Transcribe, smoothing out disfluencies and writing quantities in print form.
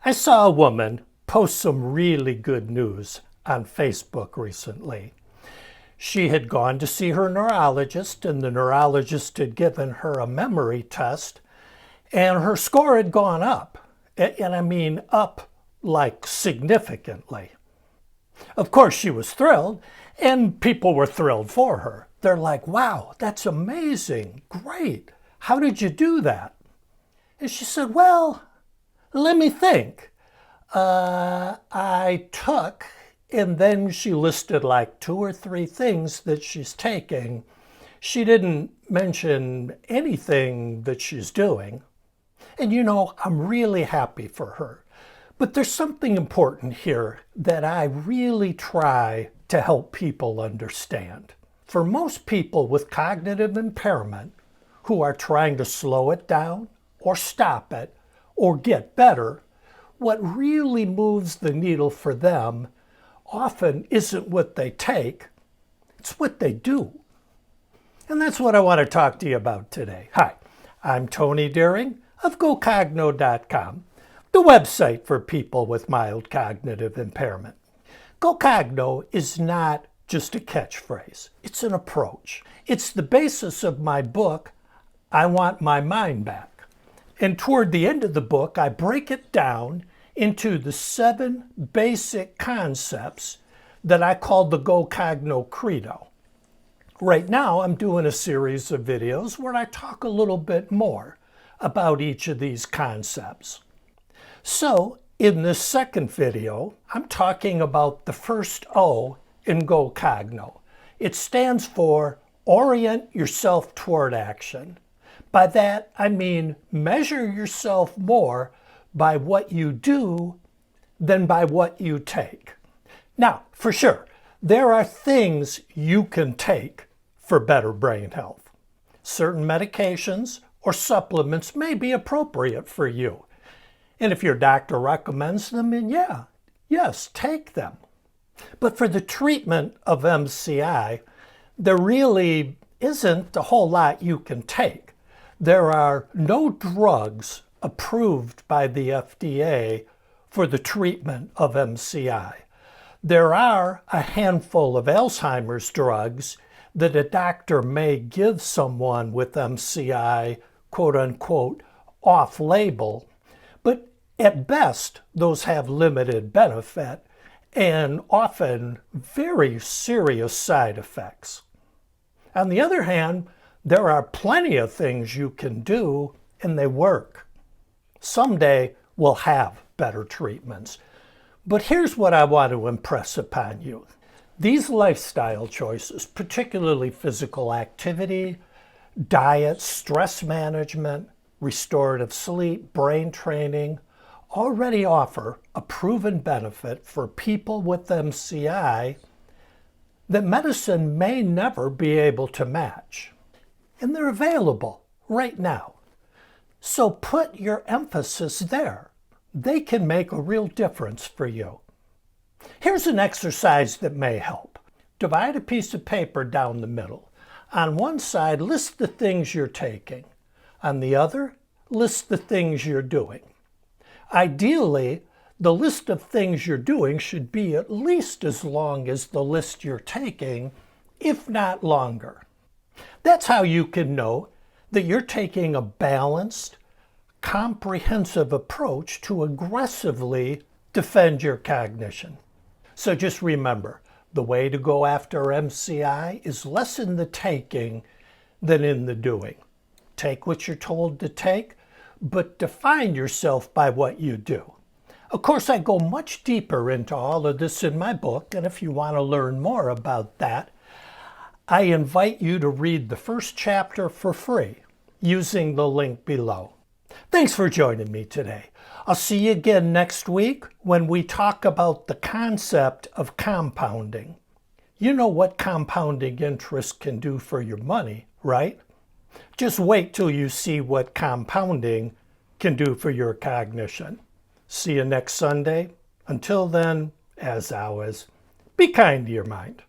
I saw a woman post some really good news on Facebook recently. She had gone to see her neurologist, and the neurologist had given her a memory test, and her score had gone up. And I mean up like significantly. Of course, she was thrilled, and people were thrilled for her. They're like, wow, that's amazing, great. How did you do that? And she said, well, let me think. I took, and then she listed like 2 or 3 things that she's taking. She didn't mention anything that she's doing. And you know, I'm really happy for her. But there's something important here that I really try to help people understand. For most people with cognitive impairment who are trying to slow it down or stop it or get better, what really moves the needle for them often isn't what they take, it's what they do. And that's what I want to talk to you about today. Hi, I'm Tony Deering of GoCogno.com, the website for people with mild cognitive impairment. GoCogno is not just a catchphrase, it's an approach. It's the basis of my book, I Want My Mind Back. And toward the end of the book, I break it down into the 7 basic concepts that I call the GoCogno Credo. Right now, I'm doing a series of videos where I talk a little bit more about each of these concepts. So, in this second video, I'm talking about the first O in GoCogno. It stands for Orient Yourself Toward Action. By that, I mean measure yourself more by what you do than by what you take. Now, for sure, there are things you can take for better brain health. Certain medications or supplements may be appropriate for you. And if your doctor recommends them, then yes, take them. But for the treatment of MCI, there really isn't a whole lot you can take. There are no drugs approved by the FDA for the treatment of MCI. There are a handful of Alzheimer's drugs that a doctor may give someone with MCI, quote unquote, off-label, but at best, those have limited benefit and often very serious side effects. On the other hand, there are plenty of things you can do and they work. Someday we'll have better treatments. But here's what I want to impress upon you. These lifestyle choices, particularly physical activity, diet, stress management, restorative sleep, brain training, already offer a proven benefit for people with MCI that medicine may never be able to match. And they're available right now. So put your emphasis there. They can make a real difference for you. Here's an exercise that may help. Divide a piece of paper down the middle. On one side, list the things you're taking. On the other, list the things you're doing. Ideally, the list of things you're doing should be at least as long as the list you're taking, if not longer. That's how you can know that you're taking a balanced, comprehensive approach to aggressively defend your cognition. So just remember, the way to go after MCI is less in the taking than in the doing. Take what you're told to take, but define yourself by what you do. Of course, I go much deeper into all of this in my book, and if you want to learn more about that, I invite you to read the first chapter for free using the link below. Thanks for joining me today. I'll see you again next week when we talk about the concept of compounding. You know what compounding interest can do for your money, right? Just wait till you see what compounding can do for your cognition. See you next Sunday. Until then, as always, be kind to your mind.